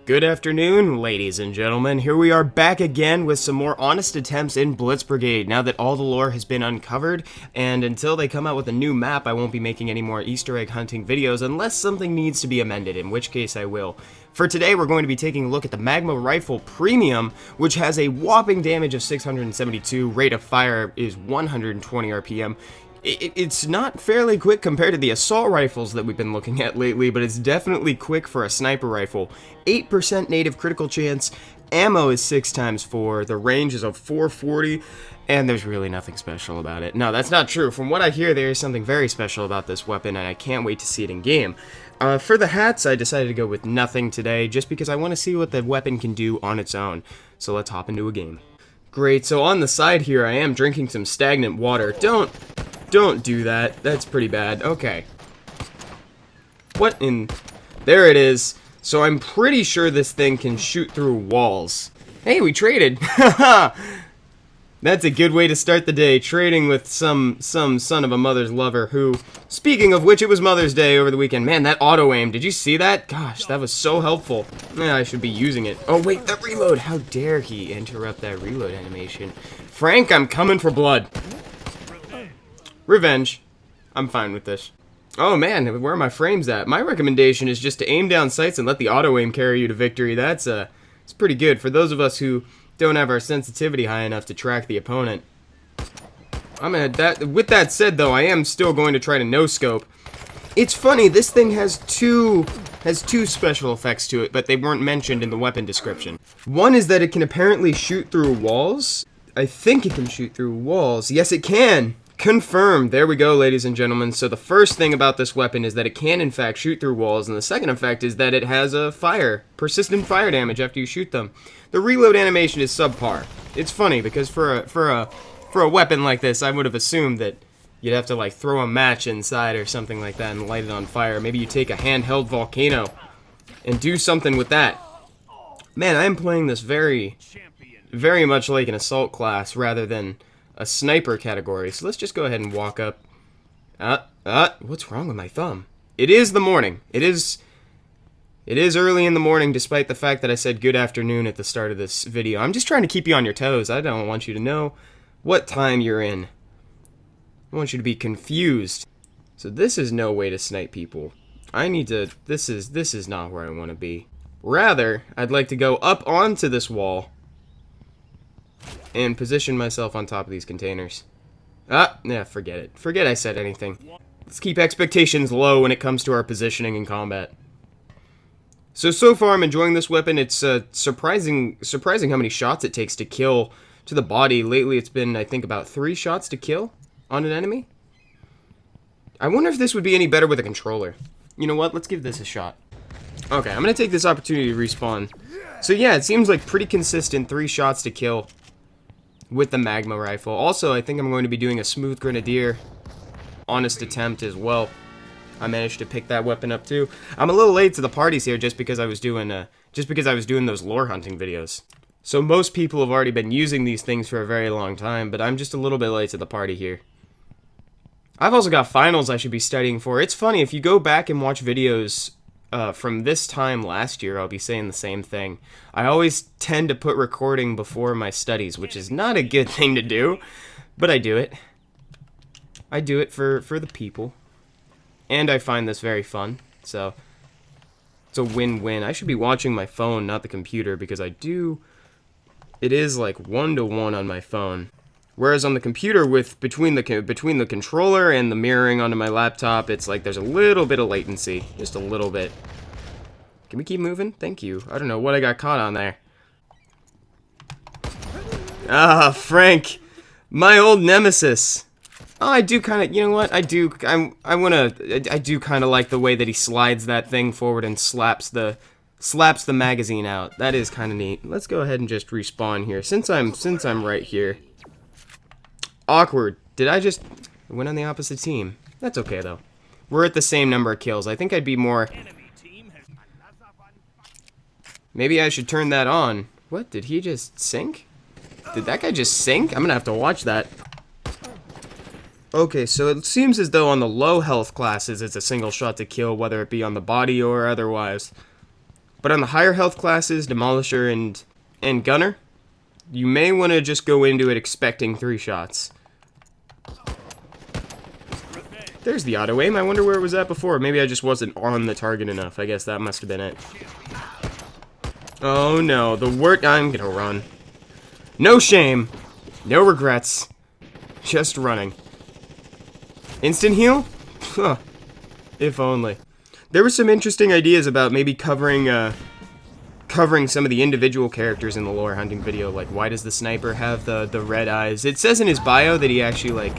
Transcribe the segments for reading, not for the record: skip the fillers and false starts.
Good afternoon, ladies and gentlemen. Here we are back again with some more honest attempts in Blitz Brigade, now that all the lore has been uncovered, and until they come out with a new map, I won't be making any more Easter egg hunting videos unless something needs to be amended, in which case I will. For today, we're going to be taking a look at the Magma Rifle Premium, which has a whopping damage of 672, rate of fire is 120 RPM. It's not fairly quick compared to the assault rifles that we've been looking at lately, but it's definitely quick for a sniper rifle. 8% native critical chance, ammo is 6x4, the range is a 440, and there's really nothing special about it. No, that's not true. From what I hear, there is something very special about this weapon, and I can't wait to see it in game. For the hats, I decided to go with nothing today, just because I want to see what the weapon can do on its own. So let's hop into a game. Great, so on the side here, I am drinking some stagnant water. Don't do that. That's pretty bad. Okay. What in... There it is. So I'm pretty sure this thing can shoot through walls. Hey, we traded! Haha! That's a good way to start the day, trading with some son of a mother's lover who... Speaking of which, it was Mother's Day over the weekend. Man, that auto-aim, did you see that? Gosh, that was so helpful. Yeah, I should be using it. Oh, wait, the reload! How dare he interrupt that reload animation. Frank, I'm coming for blood. Revenge. I'm fine with this. Oh man, where are my frames at? My recommendation is just to aim down sights and let the auto-aim carry you to victory. It's pretty good for those of us who don't have our sensitivity high enough to track the opponent. With that said though, I am still going to try to no-scope. It's funny, this thing has two special effects to it, but they weren't mentioned in the weapon description. One is that it can apparently shoot through walls. I think it can shoot through walls. Yes, it can! Confirmed. There we go, ladies and gentlemen. So the first thing about this weapon is that it can in fact shoot through walls, and the second effect is that it has a persistent fire damage after you shoot them. The reload animation is subpar. It's funny because for a weapon like this, I would have assumed that you'd have to like throw a match inside or something like that and light it on fire. Maybe you take a handheld volcano and do something with that. Man, I am playing this very much like an assault class rather than a sniper category, so let's just go ahead and walk up. What's wrong with my thumb? It is the morning. It is early in the morning, despite the fact that I said good afternoon at the start of this video. I'm just trying to keep you on your toes. I don't want you to know what time you're in. I want you to be confused. So this is no way to snipe people. This is not where I want to be. Rather, I'd like to go up onto this wall and position myself on top of these containers. Yeah, forget it. Forget I said anything. Let's keep expectations low when it comes to our positioning in combat. So far I'm enjoying this weapon. It's surprising how many shots it takes to kill to the body. Lately it's been, I think, about 3 shots to kill on an enemy. I wonder if this would be any better with a controller. You know what? Let's give this a shot. Okay, I'm gonna take this opportunity to respawn. So yeah, it seems like pretty consistent 3 shots to kill with the Magma rifle. Also, I think I'm going to be doing a smooth grenadier honest attempt as well. I managed to pick that weapon up too. I'm a little late to the parties here just because I was doing those lore hunting videos. So most people have already been using these things for a very long time, but I'm just a little bit late to the party here. I've also got finals I should be studying for. It's funny, if you go back and watch videos from this time last year, I'll be saying the same thing. I always tend to put recording before my studies, which is not a good thing to do, but I do it. I do it for the people, and I find this very fun, so it's a win-win. I should be watching my phone, not the computer, because it is like 1-to-1 on my phone. Whereas on the computer, between the controller and the mirroring onto my laptop, it's like there's a little bit of latency, just a little bit. Can we keep moving? Thank you. I don't know what I got caught on there. Ah, Frank, my old nemesis. Oh, I do kind of, you know what? I do kind of like the way that he slides that thing forward and slaps the magazine out. That is kind of neat. Let's go ahead and just respawn here since I'm right here. Awkward. Did I just win on the opposite team? That's okay, though. We're at the same number of kills. I think I'd be more... Maybe I should turn that on. What? Did he just sink? Did that guy just sink? I'm gonna have to watch that. Okay, so it seems as though on the low health classes, it's a single shot to kill, whether it be on the body or otherwise. But on the higher health classes, Demolisher and Gunner, you may want to just go into it expecting 3 shots. There's the auto aim. I wonder where it was at before. Maybe I just wasn't on the target enough. I guess that must have been it. Oh no, I'm gonna run. No shame. No regrets. Just running. Instant heal? Huh. If only. There were some interesting ideas about maybe covering some of the individual characters in the lore hunting video. Like, why does the sniper have the red eyes? It says in his bio that he actually, like,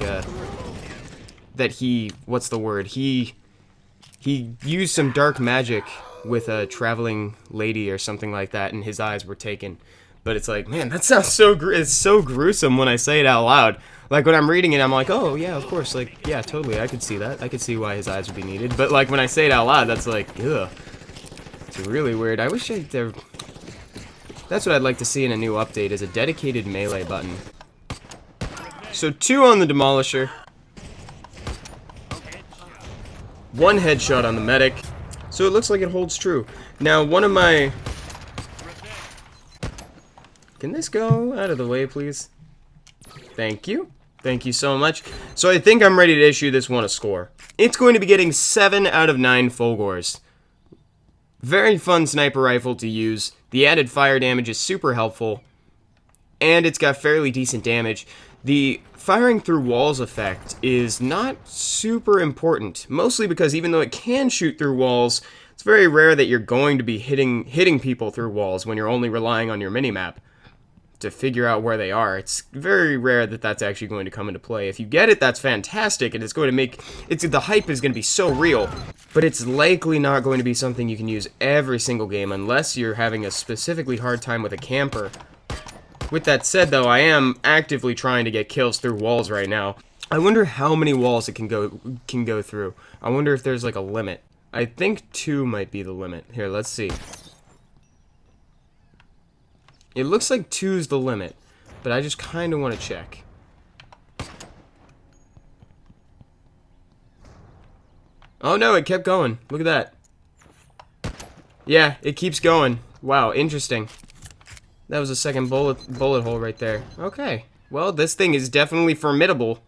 what's the word? He used some dark magic with a traveling lady or something like that, and his eyes were taken. But it's like, man, that sounds it's so gruesome when I say it out loud. Like, when I'm reading it, I'm like, oh, yeah, of course, like, yeah, totally, I could see that. I could see why his eyes would be needed. But, like, when I say it out loud, that's like, ugh. It's really weird. I wish that's what I'd like to see in a new update, is a dedicated melee button. So, 2 on the Demolisher. 1 headshot on the medic. So it looks like it holds true. Now, one of my... Can this go out of the way, please? Thank you. Thank you so much. So I think I'm ready to issue this one a score. It's going to be getting 7 out of 9 Fulgors. Very fun sniper rifle to use. The added fire damage is super helpful. And it's got fairly decent damage. The firing through walls effect is not super important, mostly because even though it can shoot through walls, it's very rare that you're going to be hitting people through walls when you're only relying on your minimap to figure out where they are. It's very rare that that's actually going to come into play. If you get it, that's fantastic, and it's going to make the hype is going to be so real, but it's likely not going to be something you can use every single game unless you're having a specifically hard time with a camper. With that said, though, I am actively trying to get kills through walls right now. I wonder how many walls it can go through. I wonder if there's like a limit. I think 2 might be the limit. Here, let's see. It looks like 2's the limit, but I just kind of want to check. Oh no, it kept going. Look at that. Yeah, it keeps going. Wow, interesting. That was a second bullet hole right there. Okay. Well, this thing is definitely formidable.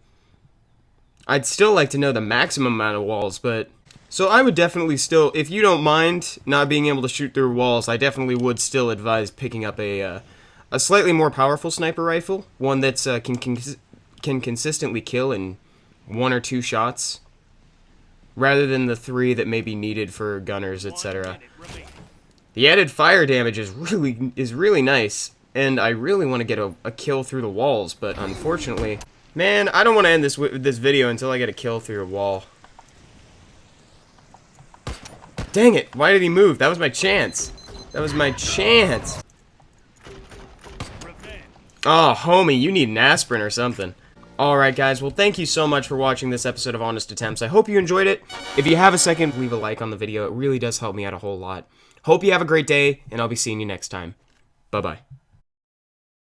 I'd still like to know the maximum amount of walls, but... So I would definitely still... If you don't mind not being able to shoot through walls, I definitely would still advise picking up a slightly more powerful sniper rifle. One that's can consistently kill in 1 or 2 shots. Rather than the 3 that may be needed for gunners, etc. The added fire damage is really nice, and I really want to get a kill through the walls, but unfortunately... Man, I don't want to end this video until I get a kill through a wall. Dang it, why did he move? That was my chance. That was my chance. Oh, homie, you need an aspirin or something. Alright guys, well thank you so much for watching this episode of Honest Attempts. I hope you enjoyed it. If you have a second, leave a like on the video. It really does help me out a whole lot. Hope you have a great day, and I'll be seeing you next time. Bye-bye.